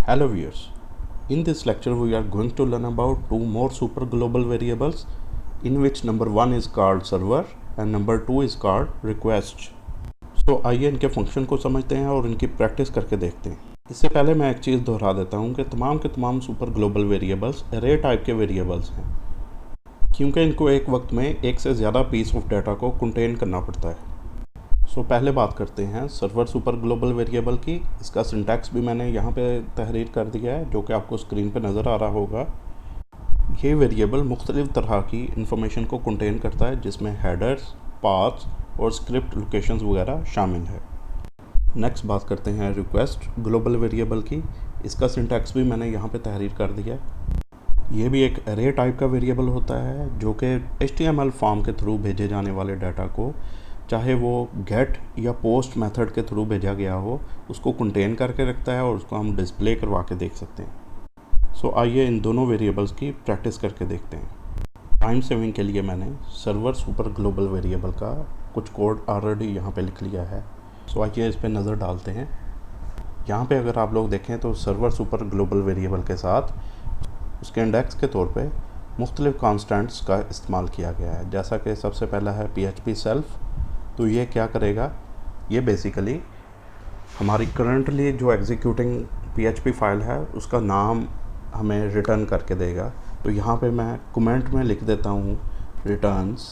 Hello viewers, in this lecture we are going to learn about two more super global variables in which number one is called server and number two is called request. So आइए इनके function को समझते हैं और इनकी practice करके देखते हैं। इससे पहले मैं एक चीज़ दोहरा देता हूँ कि तमाम के तमाम सुपर ग्लोबल वेरिएबल्स अरे टाइप के वेरिएबल्स हैं, क्योंकि इनको एक वक्त में एक से ज़्यादा पीस ऑफ डाटा को कंटेन करना पड़ता है। सो पहले बात करते हैं सर्वर सुपर ग्लोबल वेरिएबल की। इसका सिंटैक्स भी मैंने यहाँ पे तहरीर कर दिया है, जो कि आपको स्क्रीन पे नज़र आ रहा होगा। ये वेरिएबल मुख्तलिफ़ तरह की इंफॉर्मेशन को कंटेन करता है, जिसमें हेडर्स, पाथ्स और स्क्रिप्ट लोकेशंस वगैरह शामिल है। नेक्स्ट बात करते हैं रिक्वेस्ट ग्लोबल वेरिएबल की। इसका सिंटैक्स भी मैंने यहाँ पे तहरीर कर दिया है। ये भी एक अरे टाइप का वेरिएबल होता है, जो कि HTML फॉर्म के थ्रू भेजे जाने वाले डाटा को, चाहे वो गेट या पोस्ट मेथड के थ्रू भेजा गया हो, उसको कंटेन करके रखता है और उसको हम डिस्प्ले करवा के देख सकते हैं। सो आइए इन दोनों वेरिएबल्स की प्रैक्टिस करके देखते हैं। टाइम सेविंग के लिए मैंने सर्वर सुपर ग्लोबल वेरिएबल का कुछ कोड ऑलरेडी यहाँ पे लिख लिया है। सो आइए इस पर नज़र डालते हैं। यहाँ पे अगर आप लोग देखें तो सर्वर सुपर ग्लोबल वेरिएबल के साथ उसके इंडेक्स के तौर पे मुख्तलिफ़ कॉन्स्टेंट्स का इस्तेमाल किया गया है। जैसा कि सबसे पहला है PHP सेल्फ। तो ये क्या करेगा, ये बेसिकली हमारी करंटली जो एग्जीक्यूटिंग PHP फाइल है उसका नाम हमें रिटर्न करके देगा। तो यहाँ पे मैं कमेंट में लिख देता हूँ returns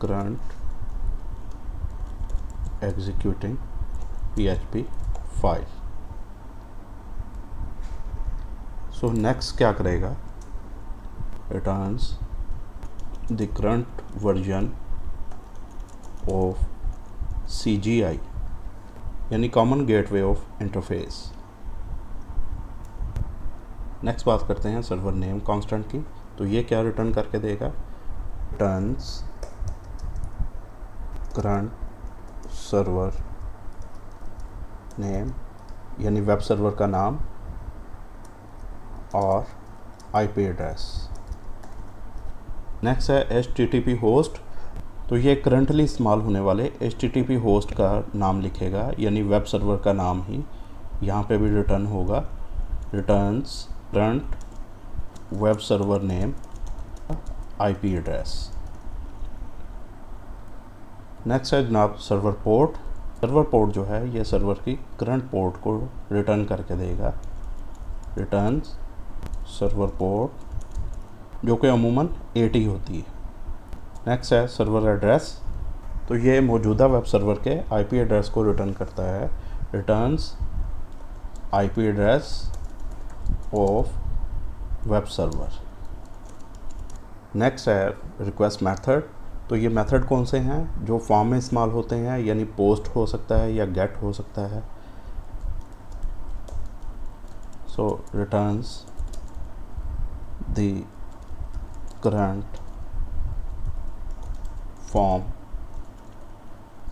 current executing PHP file. So next क्या करेगा, returns the current version of CGI यानी common gateway of interface. Next बात करते हैं सर्वर नेम कांस्टेंट की। तो ये क्या रिटर्न करके देगा, रिटर्न्स करंट सर्वर नेम यानी वेब सर्वर का नाम और IP एड्रेस। नेक्स्ट है HTTP होस्ट। तो ये करंटली इस्तेमाल होने वाले HTTP होस्ट का नाम लिखेगा, यानी वेब सर्वर का नाम ही यहाँ पे भी रिटर्न होगा, returns current web server name IP address. Next है जनाब सर्वर पोर्ट। सर्वर पोर्ट जो है ये सर्वर की करंट पोर्ट को रिटर्न करके देगा, रिटर्न्स सर्वर पोर्ट, जो कि अमूमन 80 होती है। नेक्स्ट है सर्वर एड्रेस। तो ये मौजूदा वेब सर्वर के IP एड्रेस को रिटर्न करता है, returns IP address of web server. Next है रिक्वेस्ट मेथड। तो ये मेथड कौन से हैं जो फॉर्म में इस्तेमाल होते हैं, यानी पोस्ट हो सकता है या गेट हो सकता है। So returns the current form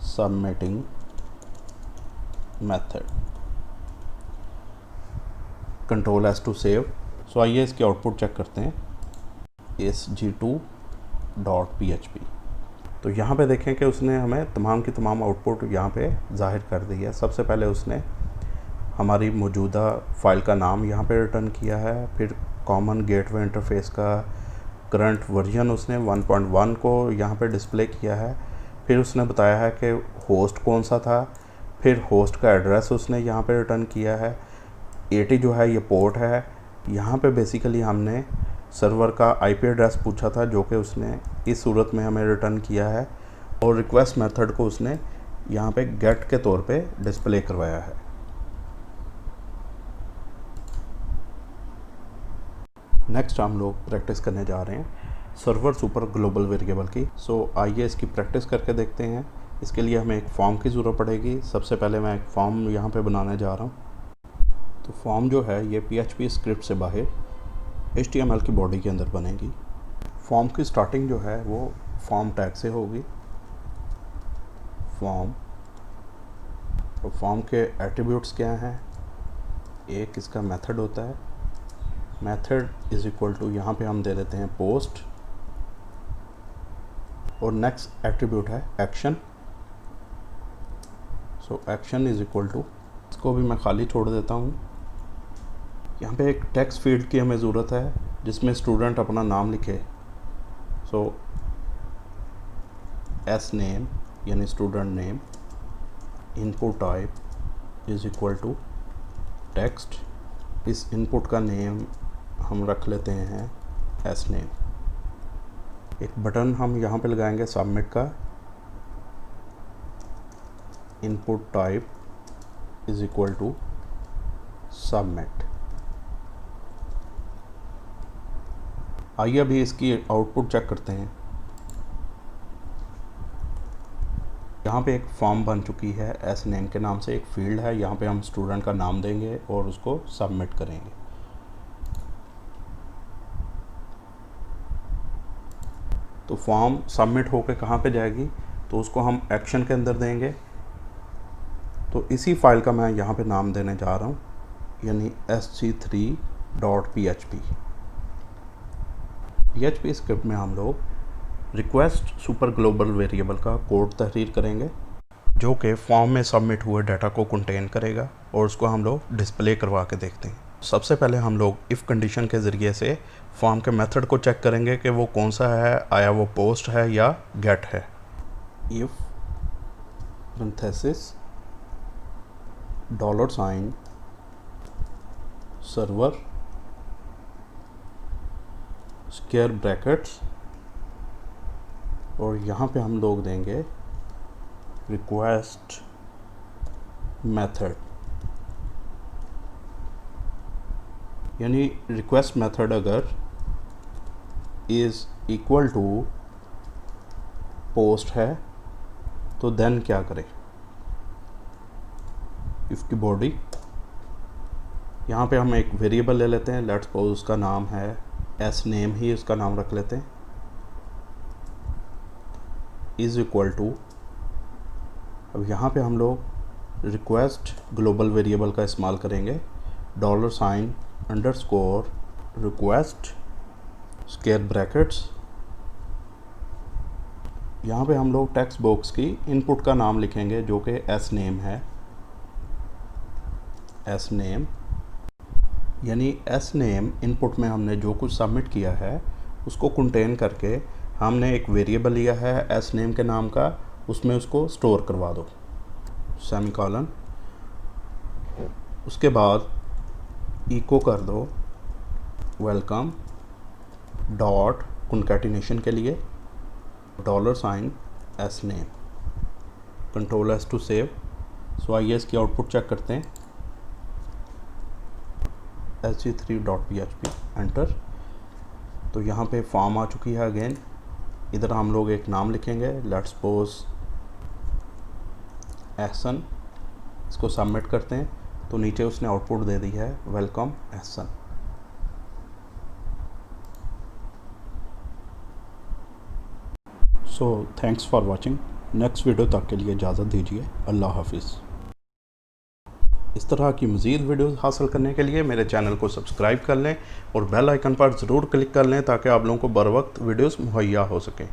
submitting method. Ctrl+S to save. So आइए इसकी आउटपुट चेक करते हैं, sg2.php। तो यहाँ पे देखें कि उसने हमें तमाम की तमाम आउटपुट यहाँ पे ज़ाहिर कर दी है। सबसे पहले उसने हमारी मौजूदा फ़ाइल का नाम यहाँ पे रिटर्न किया है, फिर कॉमन गेटवे इंटरफेस का करंट वर्जन उसने 1.1 को यहाँ पे डिस्प्ले किया है, फिर उसने बताया है कि होस्ट कौन सा था, फिर होस्ट का एड्रेस उसने यहाँ पे रिटर्न किया है, 80 जो है ये पोर्ट है। यहाँ पे बेसिकली हमने सर्वर का IP एड्रेस पूछा था, जो कि उसने इस सूरत में हमें रिटर्न किया है, और रिक्वेस्ट मेथड को उसने यहाँ पे गेट के तौर पे डिस्प्ले करवाया है। नेक्स्ट हम लोग प्रैक्टिस करने जा रहे हैं सर्वर सुपर ग्लोबल वेरिएबल की। सो आइए इसकी प्रैक्टिस करके देखते हैं। इसके लिए हमें एक फॉर्म की ज़रूरत पड़ेगी। सबसे पहले मैं एक फॉर्म यहाँ पे बनाने जा रहा हूँ। तो फॉर्म जो है ये PHP स्क्रिप्ट से बाहर HTML की बॉडी के अंदर बनेगी। फॉर्म की स्टार्टिंग जो है वो फॉर्म टैग से होगी। फॉर्म, तो फॉर्म के एट्रीब्यूट्स क्या हैं, एक इसका मेथड होता है, मेथड इज़ इक्वल टू यहाँ पे हम दे देते हैं पोस्ट, और नेक्स्ट एट्रीब्यूट है action. So action is equal to, इसको भी मैं खाली छोड़ देता हूँ, यहाँ पे एक टेक्स्ट फील्ड की हमें ज़रूरत है जिसमें स्टूडेंट अपना नाम लिखे। सो एस नेम यानी student name, input type is equal to text. इस इनपुट का नेम हम रख लेते हैं एस नेम। एक बटन हम यहाँ पे लगाएंगे सबमिट का, input type is equal to submit. आइए अभी इसकी आउटपुट चेक करते हैं। यहाँ पे एक फॉर्म बन चुकी है एस नेम के नाम से, एक फील्ड है। यहाँ पे हम स्टूडेंट का नाम देंगे और उसको सबमिट करेंगे। तो फॉर्म सबमिट होके कहाँ पे जाएगी, तो उसको हम एक्शन के अंदर देंगे। तो इसी फाइल का मैं यहाँ पे नाम देने जा रहा हूँ, यानी sg3.php। PHP स्क्रिप्ट में हम लोग रिक्वेस्ट सुपर ग्लोबल वेरिएबल का कोड तहरीर करेंगे जो कि फॉर्म में सबमिट हुए डाटा को कंटेन करेगा, और उसको हम लोग डिस्प्ले करवा के देखते हैं। सबसे पहले हम लोग इफ़ कंडीशन के ज़रिए से फॉर्म के मेथड को चेक करेंगे कि वो कौन सा है, आया वो पोस्ट है या गेट है। If parenthesis $, server, square brackets, और यहाँ पे हम लोग देंगे रिक्वेस्ट मेथड, यानी रिक्वेस्ट मेथड अगर इज़ इक्वल टू पोस्ट है तो देन क्या करें। इफ़ की बॉडी, यहाँ पे हम एक वेरिएबल ले लेते हैं, लेट्स सपोज उसका नाम है एस नेम, ही उसका नाम रख लेते हैं, इज़ इक्वल टू। अब यहाँ पे हम लोग रिक्वेस्ट ग्लोबल वेरिएबल का इस्तेमाल करेंगे, $_ रिक्वेस्ट स्क्वायर ब्रैकेट्स। यहाँ पे हम लोग टेक्स्ट बॉक्स की इनपुट का नाम लिखेंगे जो कि एस नेम है, एस नेम, यानी एस नेम इनपुट में हमने जो कुछ सबमिट किया है उसको कंटेन करके हमने एक वेरिएबल लिया है एस नेम के नाम का, उसमें उसको स्टोर करवा दो, सेमीकोलन। उसके बाद इको कर दो वेलकम डॉट कॉन्कैटिनेशन के लिए $, S name, control S to save. So आइए इसकी आउटपुट चेक करते हैं, sg3.php एंटर। तो यहाँ पे फॉर्म आ चुकी है अगेन। इधर हम लोग एक नाम लिखेंगे, लेट्स सपोज एहसन। इसको सबमिट करते हैं तो नीचे उसने आउटपुट दे दी है welcome Ehsan. So thanks for watching. Next video तक के लिए इजाज़त दीजिए। अल्लाह हाफिज़। इस तरह की मज़ीद वीडियोस हासिल करने के लिए मेरे चैनल को सब्सक्राइब कर लें और बेल आइकन पर ज़रूर क्लिक कर लें ताकि आप लोगों को बर वक्त वीडियोस मुहैया हो सकें।